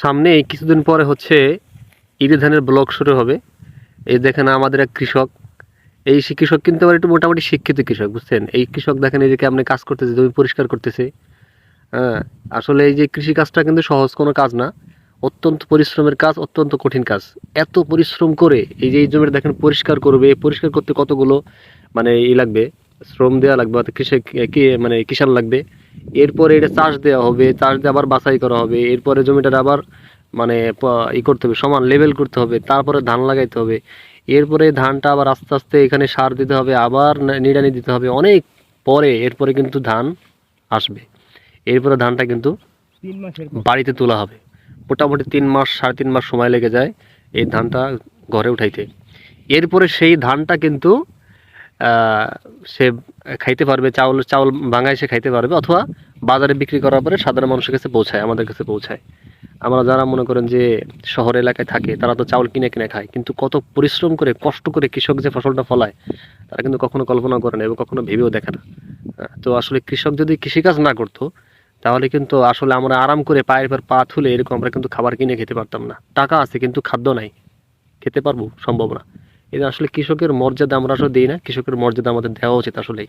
সামনে কিছুদিন পরে হচ্ছে ঈদের ধানের ব্লক শুরু হবে। এই দেখেন আমাদের এক কৃষক, এই কৃষক কিন্তু আবার একটু মোটামুটি শিক্ষিত কৃষক, বুঝছেন? এই কৃষক দেখেন এদিকে আপনি কাজ করতেছে, জমি পরিষ্কার করতেছে। হ্যাঁ, আসলে এই যে কৃষি কাজটা কিন্তু সহজ কোনো কাজ না, অত্যন্ত পরিশ্রমের কাজ, অত্যন্ত কঠিন কাজ। এত পরিশ্রম করে এই যে এই জমিটা দেখেন পরিষ্কার করবে, পরিষ্কার করতে কতগুলো মানে লাগবে, শ্রম দেওয়া লাগবে, অর্থাৎ কৃষক কি মানে কিষান লাগবে। এরপরে এটা চাষ দেওয়া হবে, চাষ দিয়ে আবার বাছাই করা হবে, এরপরে জমিটা আবার মানে করতে হবে, সমান লেভেল করতে হবে, তারপরে ধান লাগাইতে হবে। এরপরে ধানটা আবার আস্তে আস্তে এখানে সার দিতে হবে, আবার নিড়ানি দিতে হবে, অনেক পরে এরপরে কিন্তু ধান আসবে। এরপরে ধানটা কিন্তু বাড়িতে তোলা হবে। মোটামুটি 3 মাস 3.5 মাস সময় লেগে যায় এই ধানটা ঘরে উঠাইতে। এরপরে সেই ধানটা কিন্তু আহ, সে খাইতে পারবে, চাউল চাউল ভাঙায় সে খাইতে পারবে, অথবা বাজারে বিক্রি করার পরে সাধারণ মানুষের কাছে পৌঁছায়, আমাদের কাছে পৌঁছায়। আমরা যারা মনে করেন যে শহর এলাকায় থাকে তারা তো চাউল কিনে কিনে খায়, কিন্তু কত পরিশ্রম করে কষ্ট করে কৃষক যে ফসলটা ফলায় তারা কিন্তু কখনো কল্পনা করে না এবং কখনো ভেবেও দেখে না। তো আসলে কৃষক যদি কৃষিকাজ না করতো তাহলে কিন্তু আসলে আমরা আরাম করে পায়ের পর পা তুলে এরকম আমরা কিন্তু খাবার কিনে খেতে পারতাম না। টাকা আছে কিন্তু খাদ্য নাই, খেতে পারবো সম্ভব না। এটা আসলে কৃষকের মর্যাদা আমরা আসলে দিই না, কৃষকের মর্যাদা আমাদের দেওয়া উচিত আসলেই।